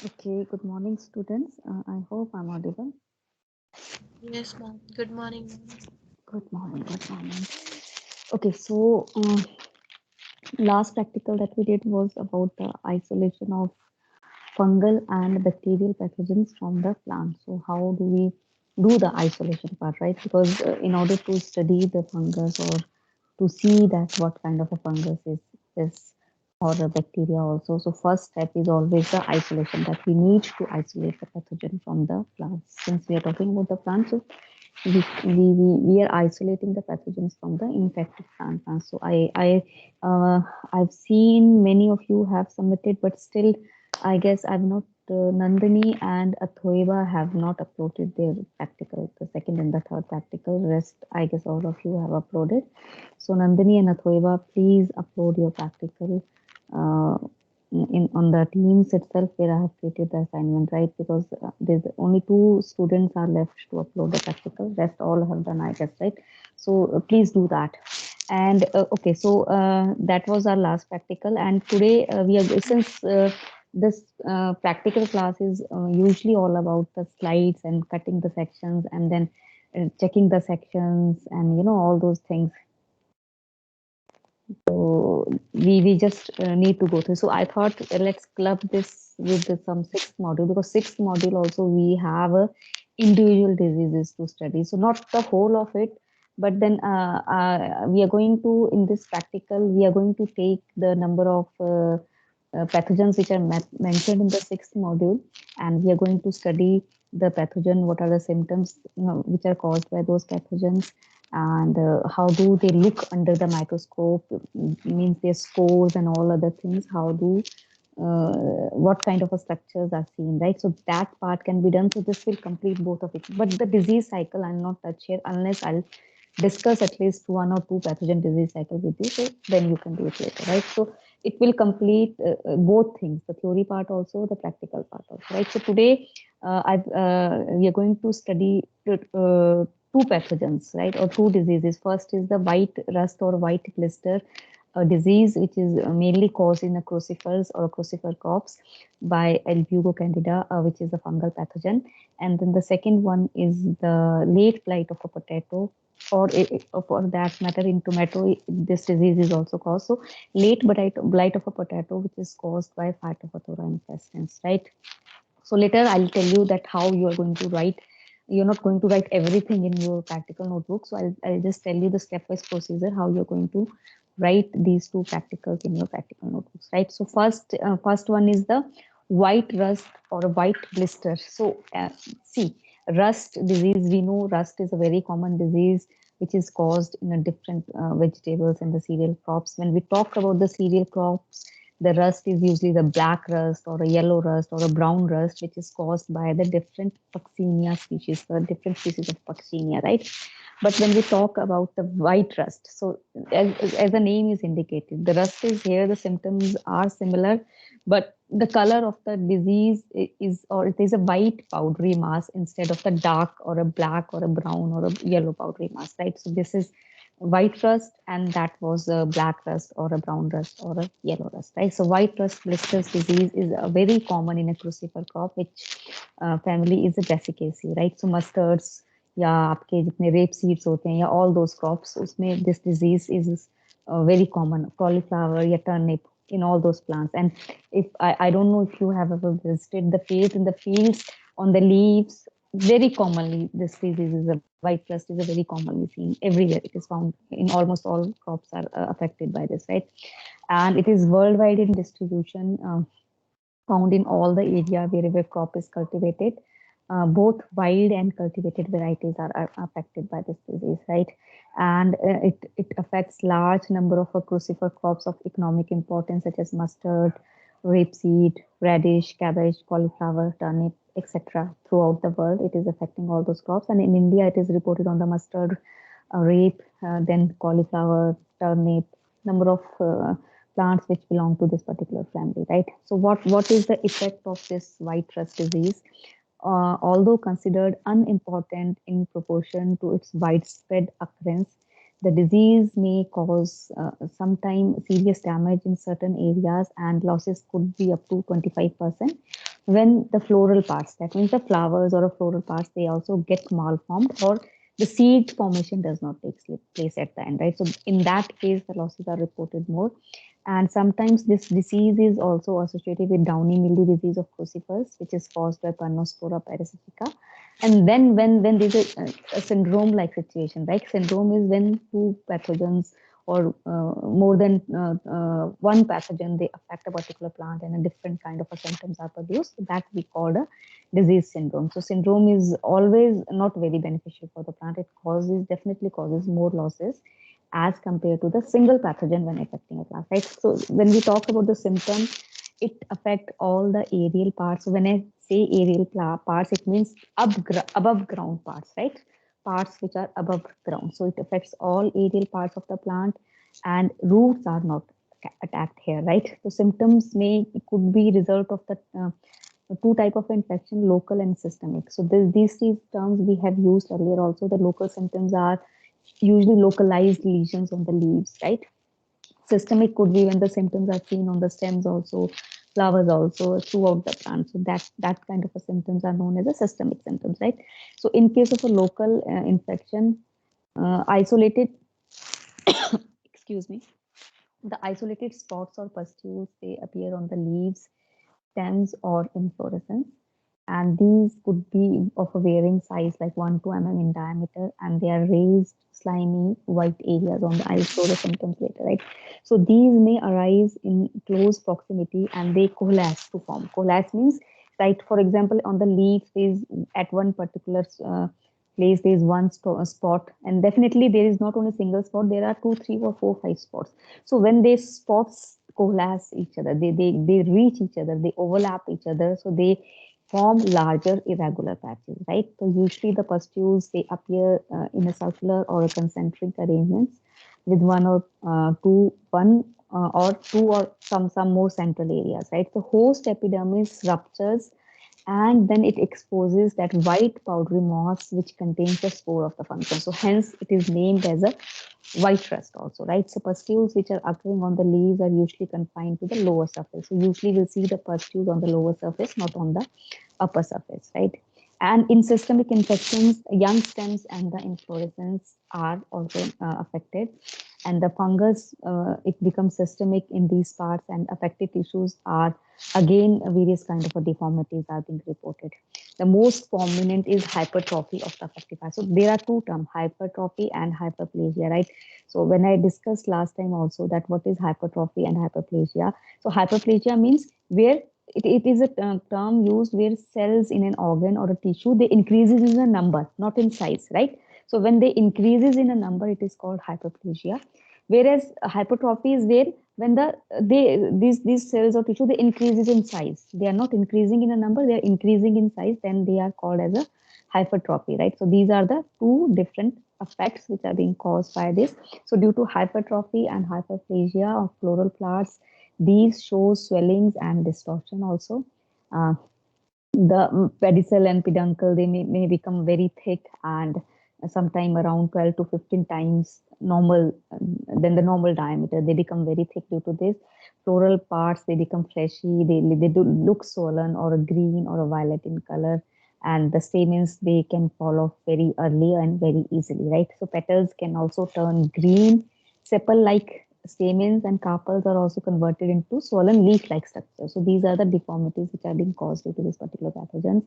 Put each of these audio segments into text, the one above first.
Okay, good morning, students. I hope I'm audible. Yes, ma'am. Good morning, ma'am. Good morning, good morning. Okay, so last practical that we did was about the isolation of fungal and bacterial pathogens from the plant. So how do we do the isolation part, right? Because in order to study the fungus or to see that what kind of a fungus is this or a bacteria also. So first step is always the isolation, that we need to isolate the pathogen from the plants. Since we are talking about the plants, so we are isolating the pathogens from the infected plants. So I've seen many of you have submitted, but still I guess I've not. Nandini and Athoiba have not uploaded their practical, the second and the third practical. Rest, I guess all of you have uploaded. So Nandini and Athoiba, please upload your practical uh, in on the Teams itself where I have created the assignment, right? Because there's only two students are left to upload the practical. Rest all have done, I guess, right? So please do that. And okay, so that was our last practical, and today we are since this practical class is usually all about the slides and cutting the sections and then checking the sections and all those things. So we just need to go through. So I thought let's club this with some sixth module, because sixth module also we have individual diseases to study. So not the whole of it, but then we are going to, in this practical, we are going to take the number of pathogens which are mentioned in the sixth module, and we are going to study the pathogen, what are the symptoms which are caused by those pathogens, and how do they look under the microscope, means their scores and all other things, how do what kind of a structures are seen, right? So that part can be done. So this will complete both of it. But the disease cycle I'll not touch here unless I'll discuss at least one or two pathogen disease cycle with you. So then you can do it later, right? So it will complete both things, the theory part also, the practical part also, right? So today we are going to study two pathogens, right, or two diseases. First is the white rust or white blister, a disease which is mainly caused in the crucifers or crucifer crops by Albugo candida, which is a fungal pathogen. And then the second one is the late blight of a potato, or for that matter in tomato, this disease is also caused. So late blight of a potato, which is caused by Phytophthora infestans, right? So later I'll tell you that how you are going to write. You're not going to write everything in your practical notebook. So I'll just tell you the step-wise procedure, how you're going to write these two practicals in your practical notebooks, right? So first one is the white rust or a white blister. So see, rust disease, we know rust is a very common disease which is caused in a different vegetables and the cereal crops. When we talk about the cereal crops, the rust is usually the black rust or a yellow rust or a brown rust, which is caused by the different Puccinia species, the different species of Puccinia, right? But when we talk about the white rust, so as the name is indicated, the rust is here, the symptoms are similar, but the color of the disease is, or it is a white powdery mass instead of the dark or a black or a brown or a yellow powdery mass, right? So this is white rust, and that was a black rust or a brown rust or a yellow rust, right? So white rust blisters disease is very common in a crucifer crop, which family is a Brassicaceae, right? So mustards या आपके जितने rape seeds होते हैं या all those crops, उसमें this disease is very common. Cauliflower या turnip, in all those plants. And if I don't know if you have ever visited the fields, in the fields on the leaves, very commonly this disease is a white rust is a very commonly seen everywhere. It is found in almost all crops are affected by this, right? And it is worldwide in distribution. found in all the area wherever crop is cultivated. Both wild and cultivated varieties are affected by this disease, right? And it affects large number of crucifer crops of economic importance such as mustard, rapeseed, radish, cabbage, cauliflower, turnip, etc. Throughout the world, it is affecting all those crops. And in India, it is reported on the mustard, rape, then cauliflower, turnip, number of plants which belong to this particular family, right? So what is the effect of this white rust disease? Although considered unimportant in proportion to its widespread occurrence, the disease may cause sometimes serious damage in certain areas, and losses could be up to 25% when the floral parts, that means the flowers or a floral parts, they also get malformed, or the seed formation does not take place at the end, right? So in that case, the losses are reported more. And sometimes this disease is also associated with downy mildew disease of crucifers, which is caused by Pernospora parasitica. And then when there's a syndrome-like situation, right? Syndrome is when two pathogens or more than one pathogen, they affect a particular plant and a different kind of a symptoms are produced. That we call a disease syndrome. So syndrome is always not very beneficial for the plant. It definitely causes more losses as compared to the single pathogen when affecting a plant, right? So when we talk about the symptom, it affects all the aerial parts. So when I say aerial parts, it means above ground parts, right? Parts which are above ground. So it affects all aerial parts of the plant, and roots are not attacked here, right? So symptoms could be result of the two type of infection, local and systemic. So these three terms we have used earlier also. The local symptoms are usually localized lesions on the leaves, right? Systemic could be when the symptoms are seen on the stems also, flowers also, throughout the plant. So that kind of a symptoms are known as a systemic symptoms, right? So in case of a local infection, isolated, excuse me, the isolated spots or pustules, they appear on the leaves, stems, or inflorescence. And these could be of a varying size, like 1 to 2 mm in diameter, and they are raised, slimy, white areas on the. I'll show the symptoms later, right? So these may arise in close proximity, and they coalesce to form. Coalesce means, right? For example, on the leaf is at one particular place there is one spot, and definitely there is not only single spot. There are two, three, or four, five spots. So when these spots coalesce each other, they reach each other, they overlap each other, so they form larger irregular patches, right? So usually the pustules, they appear in a circular or a concentric arrangements with one or two or some more central areas, right? The host epidermis ruptures, and then it exposes that white powdery moss which contains the spore of the fungus. So hence it is named as a white rust also, right? So pustules which are occurring on the leaves are usually confined to the lower surface. So usually we'll see the pustules on the lower surface, not on the upper surface, right? And in systemic infections, young stems and the inflorescence are also affected. And the fungus, it becomes systemic in these parts, and affected tissues are again various kind of deformities are being reported. The most prominent is hypertrophy of the affected part. So there are two terms, hypertrophy and hyperplasia, right? So when I discussed last time also that what is hypertrophy and hyperplasia. So hyperplasia means where it is a term used where cells in an organ or a tissue, they increases in a number, not in size, right? So when they increases in a number, it is called hyperplasia. Whereas hypertrophy is where when these cells or tissue, they increases in size. They are not increasing in a number, they are increasing in size, then they are called as a hypertrophy, right? So these are the two different effects which are being caused by this. So due to hypertrophy and hyperplasia of floral plants, these show swellings and distortion also. The pedicel and peduncle, they may become very thick, and sometime around 12 to 15 times normal than the normal diameter. They become very thick due to this. Floral parts, they become fleshy, they do look swollen or a green or a violet in color, and the stamens, they can fall off very early and very easily, right? So petals can also turn green. Sepal like stamens and carpels are also converted into swollen leaf-like structures. So these are the deformities which are being caused due to this particular pathogens.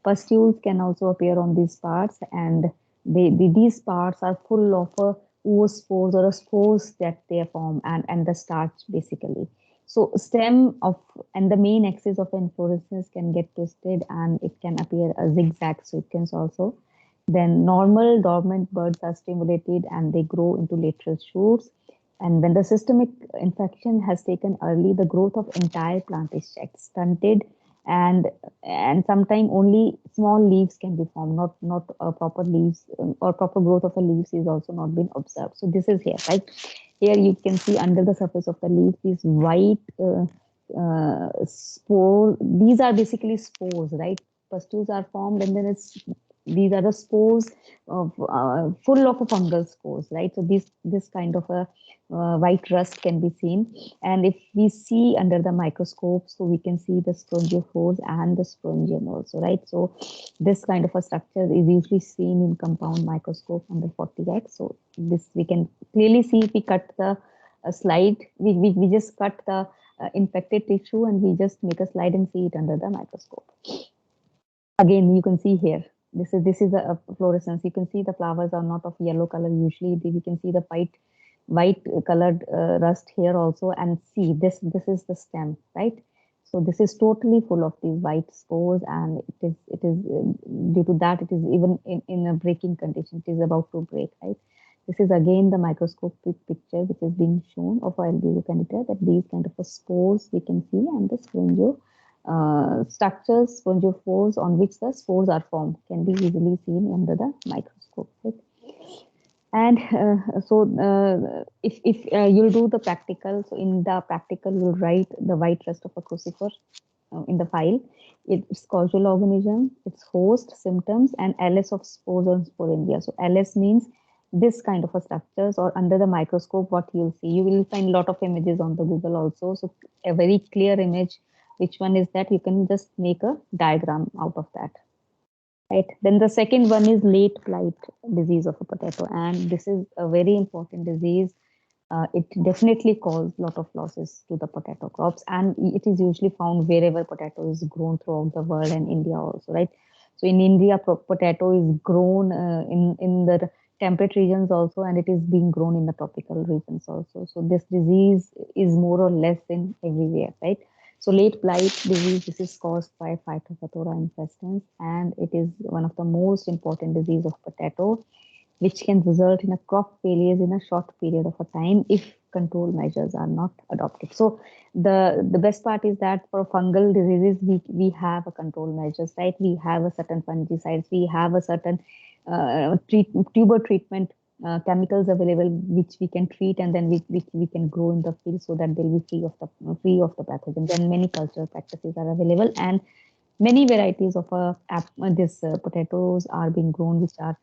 Pustules can also appear on these parts, and these parts are full of oospores or spores that they form, and the starch basically. So stem of and the main axis of inflorescence can get twisted and it can appear a zigzag sequence also. Then normal dormant buds are stimulated and they grow into lateral shoots. And when the systemic infection has taken early, the growth of entire plant is checked, stunted, and sometimes only small leaves can be formed, not proper leaves or proper growth of the leaves is also not been observed. So this is here, right? Here you can see under the surface of the leaf these white spore. These are basically spores, right? Pustules are formed, and then these are the spores of full of fungal spores, right? So this kind of a white rust can be seen, and if we see under the microscope, so we can see the spongiophores and the sporangium also, right? So this kind of a structure is usually seen in compound microscope under 40x. So this we can clearly see if we cut the slide, we just cut the infected tissue and we just make a slide and see it under the microscope. Again, you can see here, this is a fluorescence. You can see the flowers are not of yellow color. Usually we can see the white colored rust here also, and see this is the stem, right? So this is totally full of these white spores, and it is due to that it is even in a breaking condition. It is about to break, right? This is again the microscopic picture which is being shown of Albizia candida, that these kind of spores we can see, and the structures, spongiophores on which the spores are formed can be easily seen under the microscope, right? And if you'll do the practical, so in the practical you'll write the white rust of a crucifer in the file. It's causal organism, its host, symptoms, and LS of spores or sporangia. So LS means this kind of a structures, or under the microscope what you'll see. You will find a lot of images on the Google also. So a very clear image, which one is that, you can just make a diagram out of that. Right. Then the second one is late blight disease of a potato, and this is a very important disease. It definitely causes a lot of losses to the potato crops, and it is usually found wherever potato is grown throughout the world, and India also, right? So in India, potato is grown in the temperate regions also, and it is being grown in the tropical regions also. So this disease is more or less in everywhere, right? So late blight disease, this is caused by Phytophthora infestans, and it is one of the most important disease of potato, which can result in a crop failures in a short period of a time if control measures are not adopted. So the best part is that for fungal diseases, we have a control measures, right? We have a certain fungicides, we have a certain tuber treatment chemicals available which we can treat, and then we can grow in the field so that they'll be free of the pathogens. And many cultural practices are available, and many varieties of this potatoes are being grown which are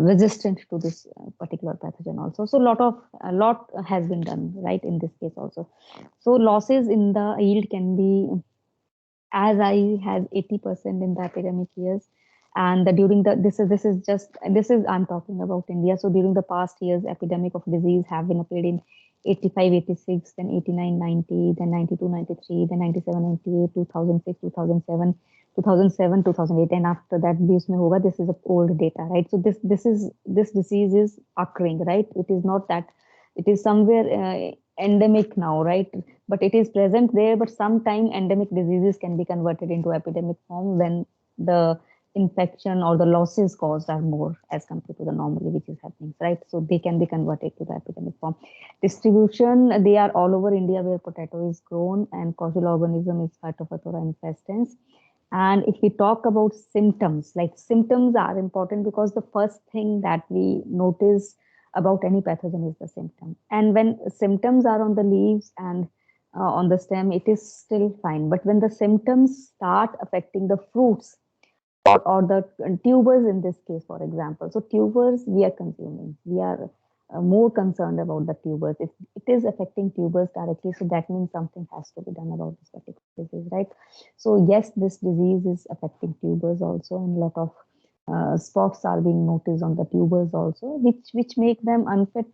resistant to this particular pathogen also. So a lot has been done, right, in this case also. So losses in the yield can be as high as 80% in the epidemic years. And during the this is I'm talking about India. So during the past years, epidemic of disease have been appeared in 85, 86, then 89, 90, then 92, 93, then 97, 98, 2006, 2007, 2007, 2008, and after that, this is old data, right? So this disease is occurring, right? It is not that it is somewhere endemic now, right? But it is present there. But sometime endemic diseases can be converted into epidemic form when the infection or the losses caused are more as compared to the normally which is happening, right? So they can be converted to the epidemic form. Distribution, they are all over India where potato is grown, and causal organism is Phytophthora infestans. And if we talk about symptoms, like symptoms are important because the first thing that we notice about any pathogen is the symptom. And when symptoms are on the leaves and on the stem, it is still fine. But when the symptoms start affecting the fruits or the tubers in this case, for example, so tubers we are consuming, we are more concerned about the tubers. If it is affecting tubers directly, so that means something has to be done about this particular disease, right? So yes, this disease is affecting tubers also, and a lot of spots are being noticed on the tubers also, which make them unfit,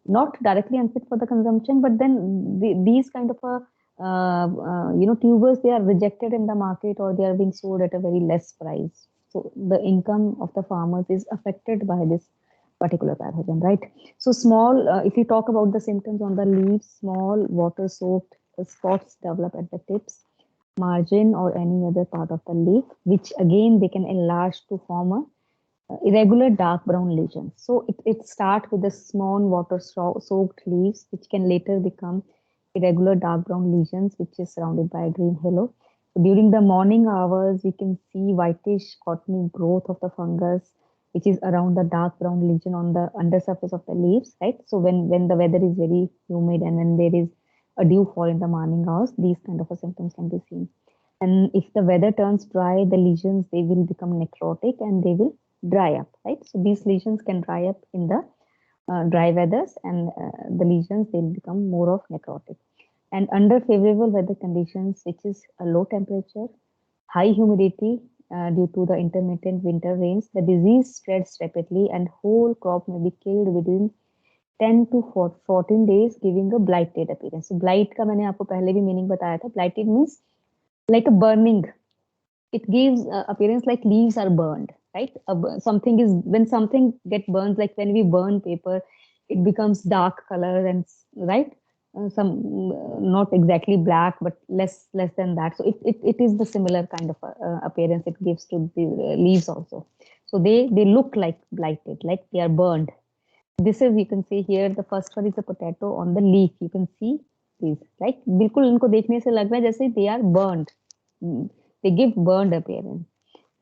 not directly unfit for the consumption, but then these kind of a tubers, they are rejected in the market, or they are being sold at a very less price. So the income of the farmers is affected by this particular pathogen, right? So small, if you talk about the symptoms on the leaves, small water soaked spots develop at the tips, margin, or any other part of the leaf, which again they can enlarge to form a irregular dark brown lesions. So it starts with the small water soaked leaves, which can later become irregular dark brown lesions, which is surrounded by a green halo. So during the morning hours, we can see whitish cottony growth of the fungus, which is around the dark brown lesion on the undersurface of the leaves, right? So when the weather is very humid and when there is a dew fall in the morning hours, these kind of symptoms can be seen. And if the weather turns dry, the lesions, they will become necrotic and they will dry up, right? So these lesions can dry up in the dry weathers, and the lesions, they'll become more of necrotic. And under favorable weather conditions, which is a low temperature, high humidity due to the intermittent winter rains, the disease spreads rapidly and whole crop may be killed within 10 to 14 days, giving a blighted appearance. So blight का मैंने आपको पहले भी meaning बताया था. Blighted means like a burning. It gives appearance like leaves are burned, right? Something is, when something get burned, like when we burn paper, it becomes dark color and right, some not exactly black, but less than that. So it is the similar kind of appearance it gives to the leaves also. So they look like blighted, like they are burned. This is, you can see here, the first one is a potato on the leaf. You can see these, like बिल्कुल इनको देखने से लग रहा है जैसे they are burned. They give burned appearance.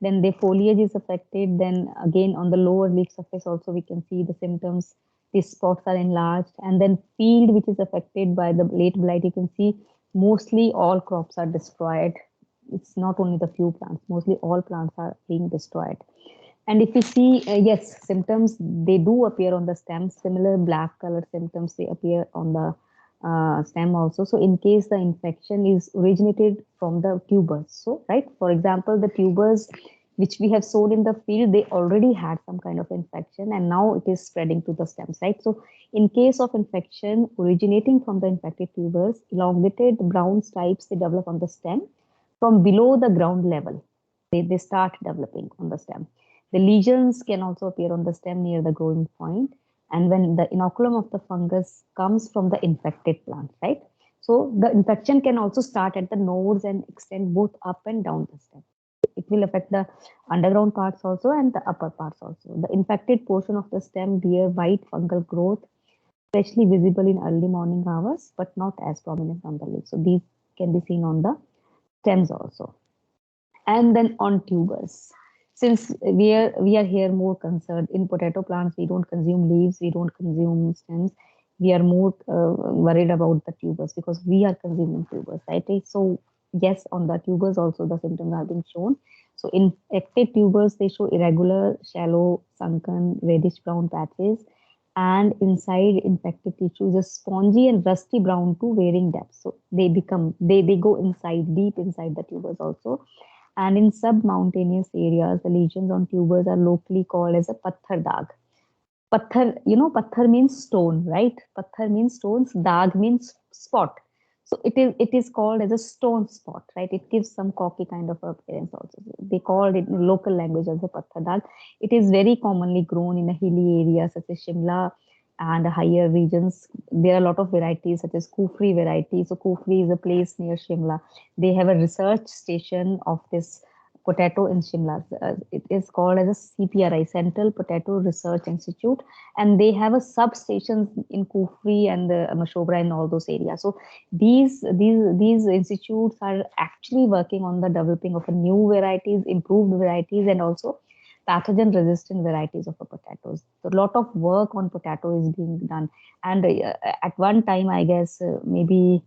Then the foliage is affected. Then again on the lower leaf surface also we can see the symptoms. These spots are enlarged. And then field, which is affected by the late blight, you can see mostly all crops are destroyed. It's not only the few plants, mostly all plants are being destroyed. And if we see, yes, symptoms, they do appear on the stem. Similar black color symptoms, they appear on the stem also. So in case the infection is originated from the tubers. So, right, for example, the tubers which we have sown in the field, they already had some kind of infection and now it is spreading to the stems, right? So in case of infection originating from the infected tubers, elongated brown stripes, they develop on the stem from below the ground level. They start developing on the stem. The lesions can also appear on the stem near the growing point, and when the inoculum of the fungus comes from the infected plant, right? So the infection can also start at the nodes and extend both up and down the stem. It will affect the underground parts also and the upper parts also. The infected portion of the stem bear white fungal growth, especially visible in early morning hours, but not as prominent on the leaf. So these can be seen on the stems also. And then on tubers, since we are here more concerned in potato plants, we don't consume leaves, we don't consume stems, we are more worried about the tubers because we are consuming tubers, right? So yes, on the tubers also the symptoms have been shown. So infected tubers, they show irregular, shallow, sunken, reddish brown patches, and inside infected tissue is spongy and rusty brown to varying depths. So they go inside, deep inside the tubers also. And in sub-mountainous areas, the lesions on tubers are locally called as a patthar dag. Patthar, patthar means stone, right? Patthar means stones, dag means spot. So it is called as a stone spot, right? It gives some cocky kind of appearance also. They called it in local language as a patthar dag. It is very commonly grown in a hilly area such as Shimla and higher regions. There are a lot of varieties such as Kufri variety. So Kufri is a place near Shimla. They have a research station of this potato in Shimla. It is called as a CPRI, Central Potato Research Institute, and they have a substation in Kufri and Mashobra and all those areas. So these institutes are actually working on the developing of a new varieties, improved varieties, and also pathogen resistant varieties of potatoes. So a lot of work on potato is being done. And at one time, I guess maybe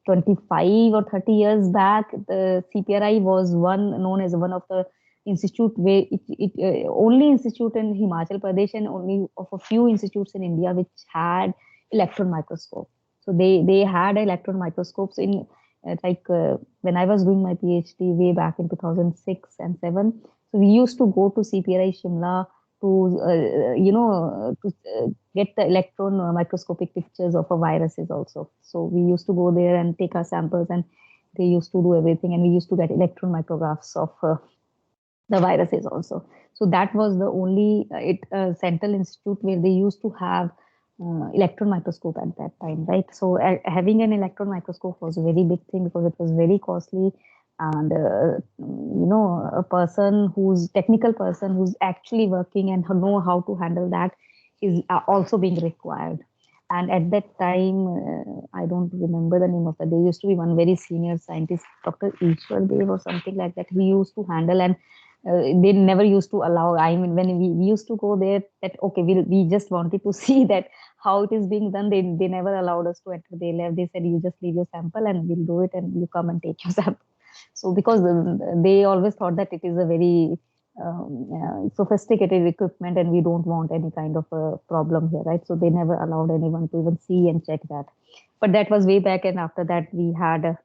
25 or 30 years back, the CPRI was known as one of the institute where it only institute in Himachal Pradesh and only of a few institutes in India which had electron microscope. So they had electron microscopes in when I was doing my PhD way back in 2006 and 7. So we used to go to CPRI Shimla to get the electron microscopic pictures of viruses also. So we used to go there and take our samples, and they used to do everything, and we used to get electron micrographs of the viruses also. So that was the only central institute where they used to have electron microscope at that time, right? So having an electron microscope was a very big thing because it was very costly, and a person who's technical person who's actually working and know how to handle that is also being required. And at that time, I don't remember the name of that. There used to be one very senior scientist, Dr. Ishwar Dev or something like that. He used to handle, and they never used to allow. I mean, when we used to go there, that okay, we just wanted to see that how it is being done. They never allowed us to enter the lab. They said you just leave your sample and we'll do it, and you come and take your sample. So because they always thought that it is a very sophisticated equipment and we don't want any kind of a problem here, right? So they never allowed anyone to even see and check that. But that was way back, and after that we had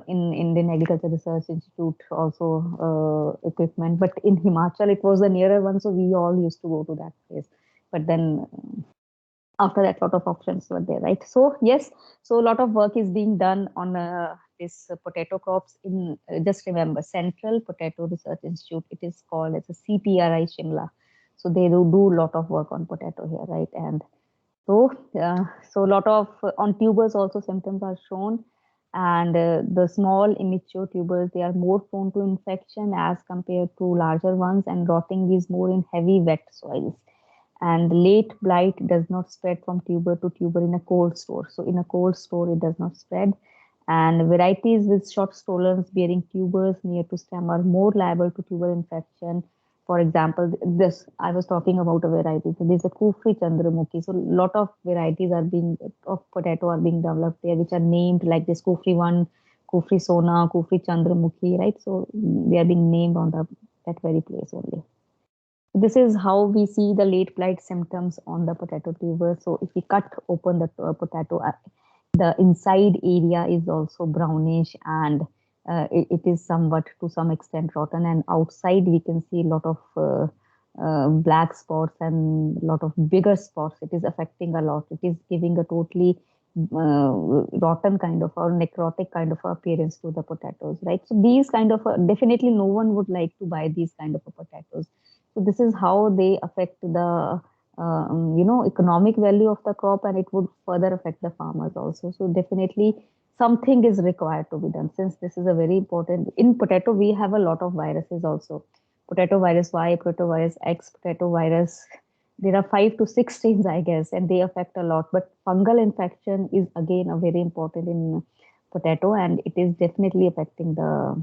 in Indian Agriculture Research Institute also equipment. But in Himachal it was a nearer one, so we all used to go to that place. But then after that, lot of options were there, right? So yes, so a lot of work is being done on this potato crops in just remember Central Potato Research Institute. It is called as a CPRI Shimla. So they do a lot of work on potato here, right? And so a lot of on tubers also symptoms are shown, and the small immature tubers, they are more prone to infection as compared to larger ones, and rotting is more in heavy wet soils. And late blight does not spread from tuber to tuber in a cold store. So in a cold store, it does not spread. And varieties with short stolons bearing tubers near to stem are more liable to tuber infection. For example, this I was talking about a variety. So there's a Kufri Chandramukhi. So a lot of varieties are being of potato are being developed there, which are named like this Kufri one, Kufri Sona, Kufri Chandramukhi, right? So they are being named on that very place only. This is how we see the late blight symptoms on the potato tuber. So if we cut open the potato, the inside area is also brownish, and it is somewhat to some extent rotten, and outside we can see a lot of black spots and a lot of bigger spots. It is affecting a lot. It is giving a totally rotten kind of or necrotic kind of appearance to the potatoes, right? So these kind of definitely no one would like to buy these kind of potatoes. So this is how they affect the economic value of the crop, and it would further affect the farmers also. So definitely something is required to be done, since this is a very important. In potato we have a lot of viruses also. Potato virus Y, potato virus X, potato virus. There are 5 to 6 strains, I guess, and they affect a lot. But fungal infection is again a very important in potato, and it is definitely affecting the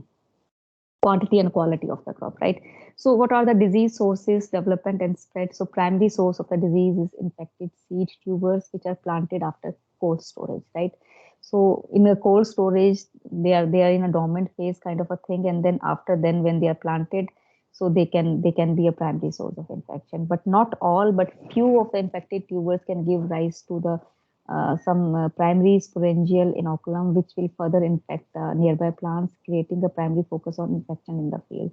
quantity and quality of the crop, right? So what are the disease sources, development and spread? So primary source of the disease is infected seed tubers, which are planted after cold storage, right? So in a cold storage, they are in a dormant phase kind of a thing, and then after then when they are planted, so they can be a primary source of infection. But not all, but few of the infected tubers can give rise to the some primary sporangial inoculum, which will further infect nearby plants, creating a primary focus on infection in the field.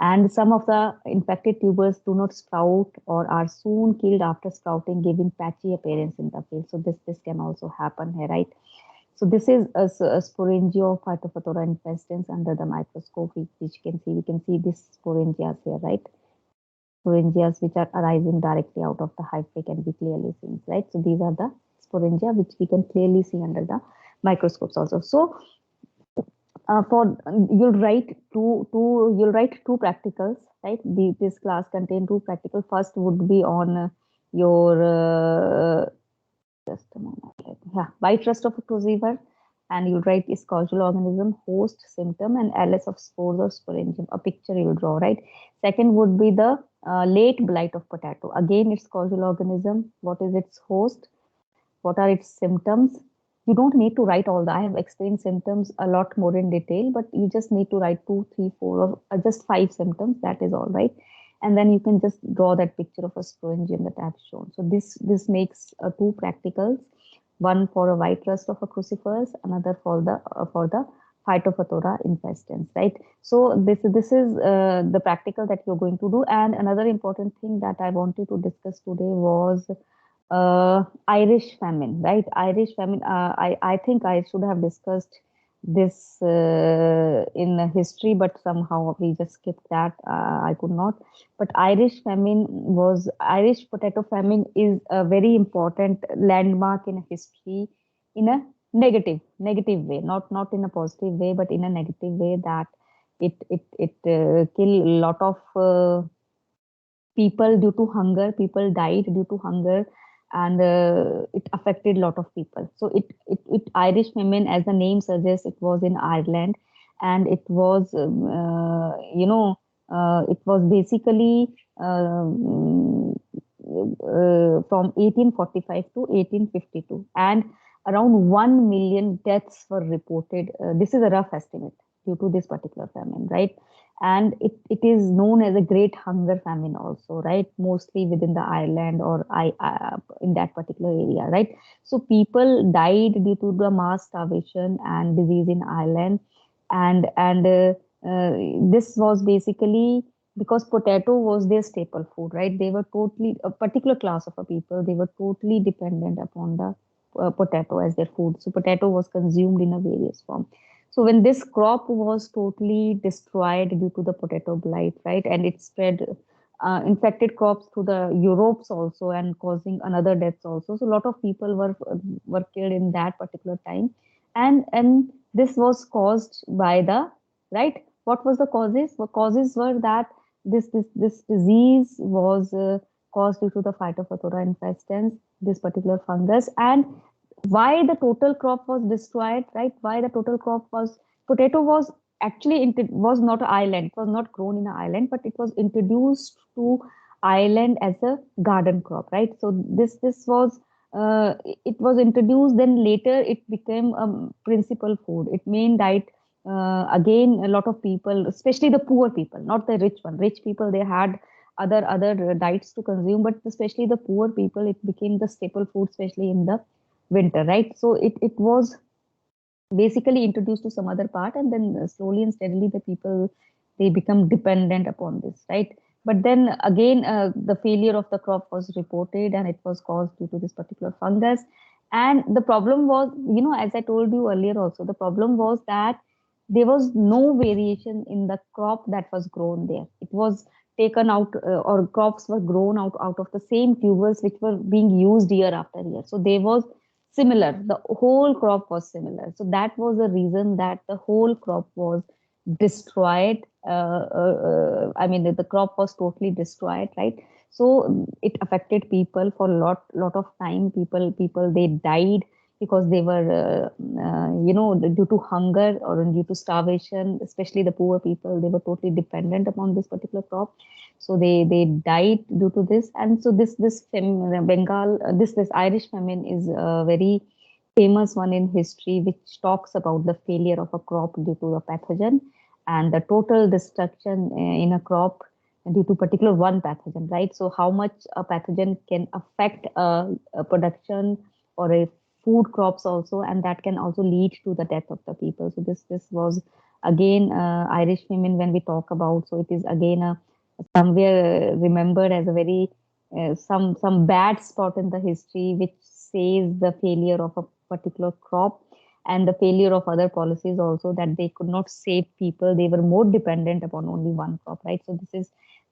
And some of the infected tubers do not sprout or are soon killed after sprouting, giving patchy appearance in the field. So this can also happen here, right? So this is a sporangio Phytophthora infestans under the microscope, which you can see. We can see this sporangias here, right? Sporangias which are arising directly out of the hyphae can be clearly seen, right? So these are the sporangia which we can clearly see under the microscopes also. So for you'll write two practicals, right? This class contain two practicals. First would be on your just a moment. Yeah, white rust of a crucifer, and you'll write is causal organism, host, symptom, and ls of spores or sporangium. A picture you'll draw, right? Second would be the late blight of potato. Again, it's causal organism. What is its host? What are its symptoms? You don't need to write all that. I have explained symptoms a lot more in detail, but you just need to write 2, 3, 4, or just 5 symptoms. That is all, right? And then you can just draw that picture of a sporangium that I've shown. So this makes two practicals, one for a white rust of a cruciferous, another for the Phytophthora infestans, right? So this is the practical that you're going to do. And another important thing that I wanted to discuss today was Irish famine, right? Irish famine. I think I should have discussed this in history, but somehow we just skipped that. I could not. But Irish potato famine is a very important landmark in history in a negative way, not in a positive way, but in a negative way, that it killed a lot of people due to hunger. People died due to hunger, and it affected a lot of people. So it Irish famine, as the name suggests, it was in Ireland, and it was it was basically from 1845 to 1852, and around 1 million deaths were reported. This is a rough estimate due to this particular famine, right? And it is known as a great hunger famine also, right? Mostly within the Ireland, or in that particular area, right? So people died due to the mass starvation and disease in Ireland. And this was basically because potato was their staple food, right? They were totally, a particular class of a people, they were totally dependent upon the potato as their food. So potato was consumed in a various form. So when this crop was totally destroyed due to the potato blight, right, and it spread, infected crops to the Europes also, and causing another deaths also. So a lot of people were killed in that particular time, and this was caused by the, right. What was the causes? The causes were that this disease was caused due to the Phytophthora infestans, this particular fungus. And why the total crop was destroyed, right? Why the total crop was, potato was actually was not an island, it was not grown in an island, but it was introduced to island as a garden crop, right? So this was it was introduced, then later it became a principal food, it main diet. Again, a lot of people, especially the poor people, not the rich one. Rich people, they had other diets to consume, but especially the poor people, it became the staple food, especially in the winter, right? So it was basically introduced to some other part, and then slowly and steadily the people, they become dependent upon this, right? But then again, the failure of the crop was reported, and it was caused due to this particular fungus. And the problem was, as I told you earlier also, the problem was that there was no variation in the crop that was grown there. It was taken out, or crops were grown out of the same tubers which were being used year after year. So there was similar, the whole crop was similar. So that was the reason that the whole crop was destroyed. I mean, the crop was totally destroyed, right? So it affected people for lot of time. People, they died because they were due to hunger or due to starvation. Especially the poor people, they were totally dependent upon this particular crop, so they died due to this. And so Bengal, this Irish famine is a very famous one in history, which talks about the failure of a crop due to a pathogen, and the total destruction in a crop due to particular one pathogen, right? So how much a pathogen can affect a production or a food crops also, and that can also lead to the death of the people. So this was again Irish famine when we talk about. So it is again a somewhere remembered as a very some bad spot in the history, which says the failure of a particular crop, and the failure of other policies also, that they could not save people, they were more dependent upon only one crop, right? So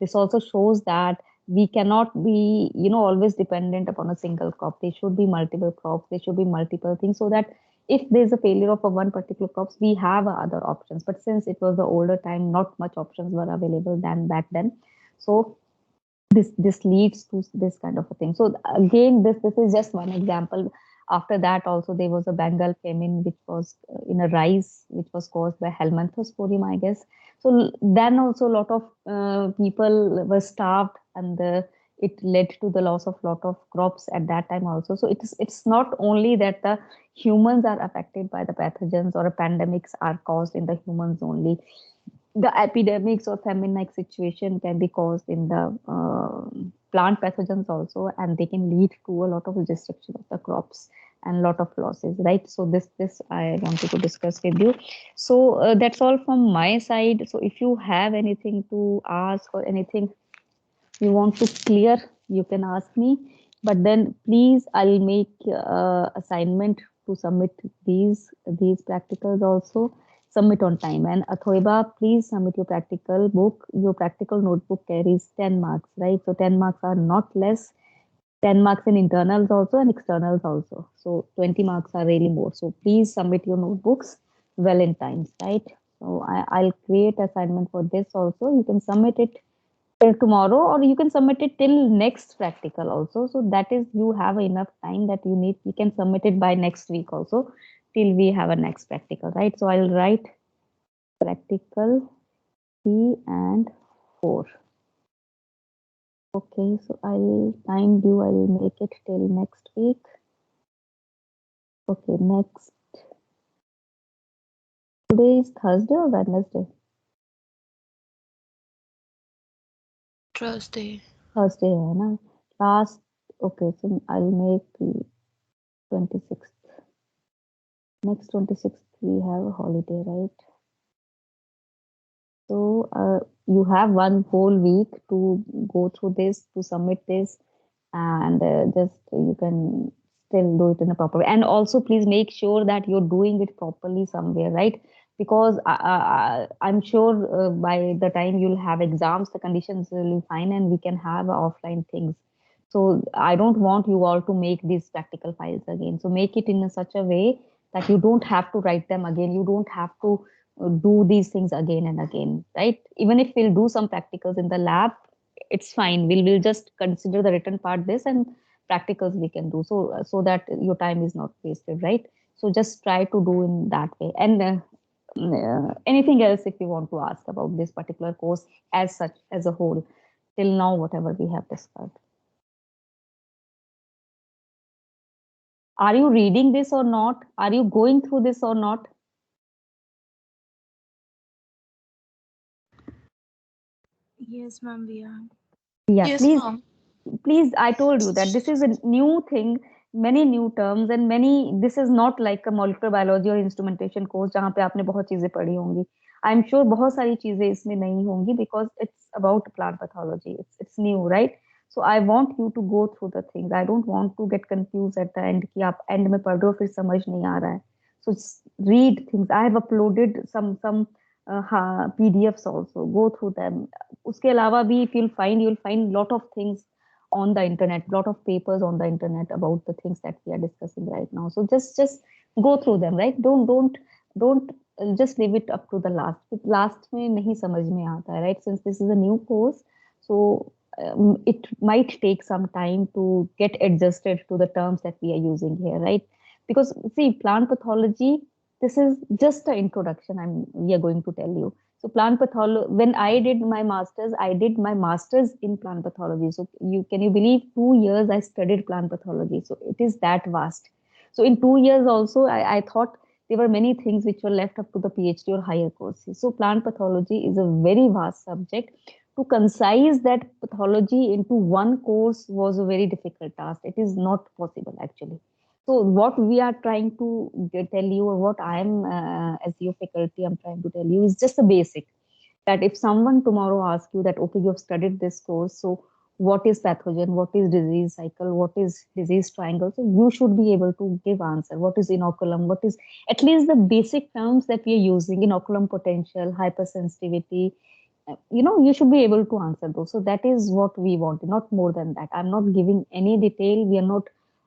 this also shows that we cannot be always dependent upon a single crop. There should be multiple crops, there should be multiple things, so that if there's a failure of a one particular crops, we have other options. But since it was the older time, not much options were available than back then. So this leads to this kind of a thing. So again, this is just one example. After that also, there was a Bengal famine, which was in a rice, which was caused by Helminthosporium, I guess. So then also a lot of people were starved, and it led to the loss of lot of crops at that time also. So it's not only that the humans are affected by the pathogens, or pandemics are caused in the humans only. The epidemics or famine-like situation can be caused in the plant pathogens also, and they can lead to a lot of destruction of the crops and a lot of losses, right? So this I wanted to discuss with you. So that's all from my side. So if you have anything to ask or anything you want to clear, you can ask me. But then please, I'll make assignment to to submit these practicals also. Submit on time. And Athoiba, please submit your practical book. Your practical notebook carries 10 marks, right? So 10 marks are not less. 10 marks in internals also and externals also. So 20 marks are really more. So please submit your notebooks well in time, right? So I'll create assignment for this also. You can submit it till tomorrow, or you can submit it till next practical also. So that is, you have enough time that you need. You can submit it by next week also till we have a next practical, right? So I'll write practical 3 and 4. Okay, so I'll time due, I'll make it till next week. Okay, next. Today is Thursday or Wednesday? Thursday. Thursday है ना? Last, okay, so I'll make the 26th. Next 26th we have a holiday, right? So you have one whole week to go through this, to submit this, and just you can still do it in a proper way. And also, please make sure that you're doing it properly somewhere, right? Because I'm sure by the time you'll have exams, the conditions will be fine and we can have offline things. So I don't want you all to make these practical files again. So make it in such a way that you don't have to write them again. You don't have to do these things again and again, right? Even if we'll do some practicals in the lab, it's fine. We'll just consider the written part this, and practicals we can do, so that your time is not wasted, right? So just try to do in that way. And anything else if you want to ask about this particular course as such, as a whole, till now, whatever we have discussed. Are you reading this or not? Are you going through this or not? Yes, ma'am, we are. Yeah, Yes, please, ma'am. please, I told you that this is a new thing, many new terms and many, this is not like a molecular biology or instrumentation course जहाँ पे आपने बहुत चीजें पढ़ी होंगी. I'm sure बहुत सारी चीजें इसमें नहीं होंगी because it's about plant pathology. It's new, right? So I want you to go through the things. I don't want to get confused at the end कि आप end में पढ़ रहे हो फिर समझ नहीं आ रहा है. So read things. I have uploaded some PDFs also. Go through them. उसके अलावा भी if you'll find lot of things on the internet, lot of papers on the internet about the things that we are discussing right now. So just go through them, right? Don't just leave it up to the last में नहीं समझ में आता है, right? Since this is a new course, so it might take some time to get adjusted to the terms that we are using here, right? Because see, plant pathology, this is just an introduction we are going to tell you. So plant pathology, when I did my master's in plant pathology. So can you believe 2 years I studied plant pathology? So it is that vast. So in 2 years also, I thought there were many things which were left up to the PhD or higher courses. So plant pathology is a very vast subject. To concise that pathology into one course was a very difficult task. It is not possible actually. So what we are trying to tell you, or what I am as your faculty, I'm trying to tell you is just a basic, that if someone tomorrow asks you that, okay, you have studied this course, so what is pathogen, what is disease cycle, what is disease triangle, so you should be able to give answer. What is inoculum, what is at least the basic terms that we are using, inoculum potential, hypersensitivity, you should be able to answer those. So that is what we want, not more than that. I'm not giving any detail.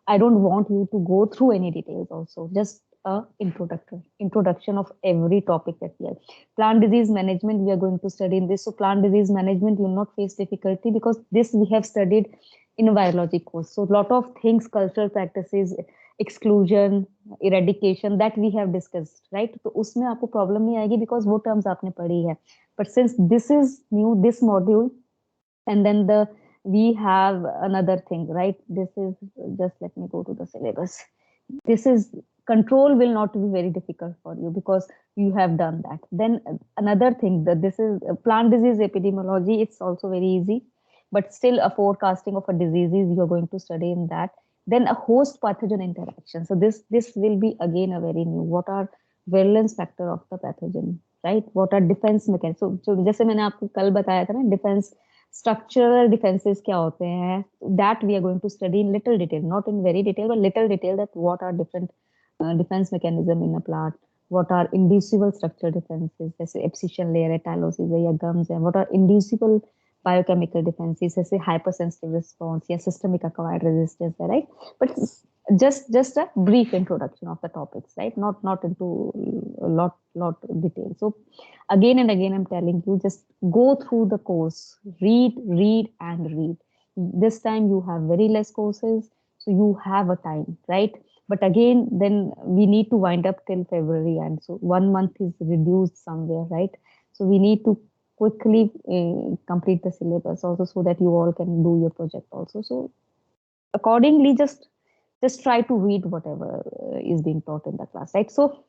I don't want you to go through any details also, just a introduction of every topic that we have. Plant disease management, we are going to study in this. So plant disease management, you will not face difficulty because this we have studied in a biology course. So a lot of things, cultural practices, exclusion, eradication, that we have discussed, right? तो उसमें आपको problem नहीं आएगी because वो terms आपने पढ़ी है. But since this is new, this module, and then we have another thing, right? This is, just let me go to the syllabus. This is, control will not be very difficult for you because you have done that. Then another thing, that this is plant disease epidemiology. It's also very easy, but still a forecasting of a diseases you are going to study in that. Then a host pathogen interaction. So this will be again a very new. What are virulence factor of the pathogen, right? What are defense mechanism? So जैसे मैंने आपको कल बताया था ना, defense structural defenses क्या होते हैं, that we are going to study in little detail, not in very detail, but little detail, that what are different defense mechanism in a plant, what are inducible structure defenses जैसे epsilon layer है, tylosis है या gums है, what are inducible biochemical defenses जैसे hypersensitive response या systemic acquired resistance है, right? But just a brief introduction of the topics, right? Not into a lot detail. So again and again I'm telling you, just go through the course, read and read. This time you have very less courses, so you have a time, right? But again, then we need to wind up till February, and so 1 month is reduced somewhere, right? So we need to quickly complete the syllabus also, so that you all can do your project also. So accordingly, just try to read whatever is being taught in the class, right? So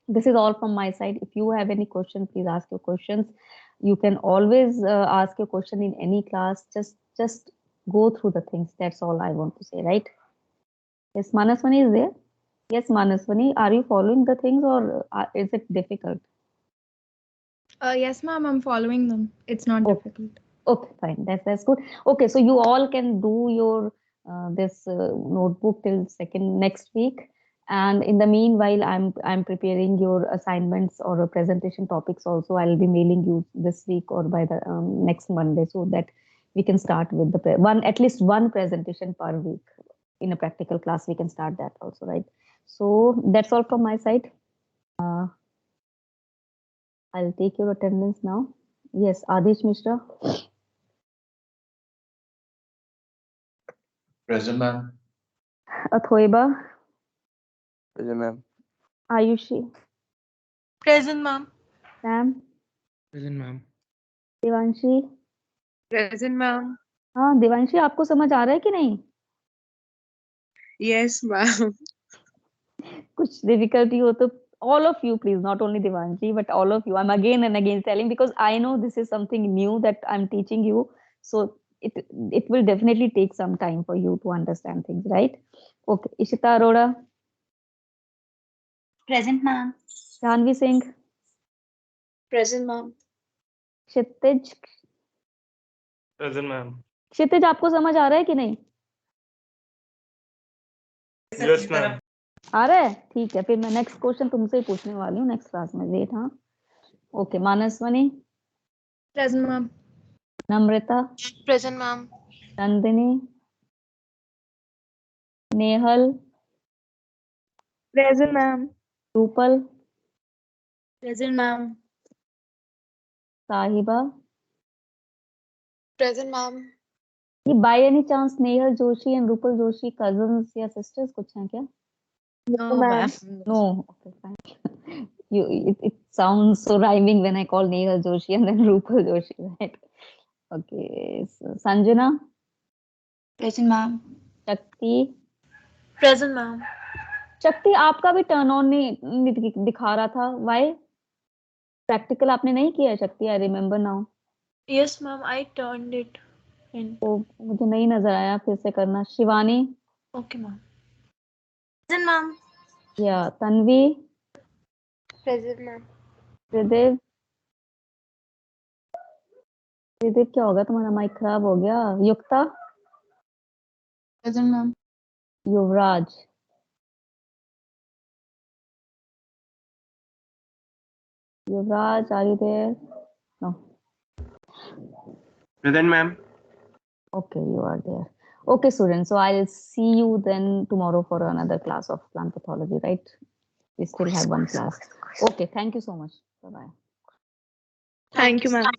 this is all from my side. If you have any question, please ask your questions. You can always ask your question in any class. Just go through the things. That's all I want to say, right? Yes, Manaswani is there. Yes, Manaswani, are you following the things, or is it difficult? Yes, ma'am, I'm following them. It's not Okay. difficult. Okay, fine. That's good. Okay, so you all can do your this notebook till next week, and in the meanwhile, I'm preparing your assignments or presentation topics. Also, I'll be mailing you this week or by the next Monday, so that we can start with the at least one presentation per week. In a practical class, we can start that also, right? So that's all from my side. I'll take your attendance now. Yes, Adish Mishra. Present, ma'am. Athoiba. Present, ma'am. Ayushi. Present, ma'am. Sam. Present, ma'am. Devanshi. Present, ma'am. हाँ देवांशी, आपको समझ आ रहा है कि नहीं? Yes, ma'am. कुछ difficulty हो तो all of you, please, not only Devanshi, but all of you. I'm again and again telling, because I know this is something new that I'm teaching you. So it will definitely take some time for you to understand things, right? Okay, Ishita Arora. Present, ma'am. Janvi Singh. Present, ma'am. Kshitij. Present, ma'am. क्षितिज, आपको समझ आ रहा है कि नहीं? Yes, ma'am. आ रहा है? ठीक है, फिर मैं नेक्स्ट क्वेश्चन तुमसे ही पूछने वाली हूँ नेक्स्ट क्लास में. वेट. हाँ, ओके. मानसवनी. Present, ma'am. नम्रता. Present, ma'am. Nandini. Nehal. Present, ma'am. Rupal. Present, ma'am. साहिबा. Present, ma'am. ये by any chance Nehal Joshi and Rupal Joshi cousins या सिस्टर्स कुछ हैं क्या? No, ma'am. No. Okay, fine. It sounds so rhyming when I call Nehal Joshi and then Rupal Joshi, right? Okay. So Sanjana. Present, ma'am. Shakti. Present, ma'am. शक्ति, आपका भी turn on नहीं दिखा रहा था. वाई? प्रैक्टिकल आपने नहीं किया है शक्ति? I remember now. Yes, ma'am. I turned it in. तो मुझे नहीं नजर आया, फिर से करना. Shivani. Okay, ma'am. Present, ma'am. या तन्वी. Present, ma'am. त्रिदेव. त्रिदेव, क्या होगा? तुम्हारा माइक खराब हो गया. युक्ता. Present, ma'am. Yuvraj. Yuvraj, are you there? No. Present, ma'am. Okay, you are there. Okay, students. So I'll see you then tomorrow for another class of plant pathology, right? We still have one class. Okay, thank you so much. Bye-bye. Thank you, ma'am.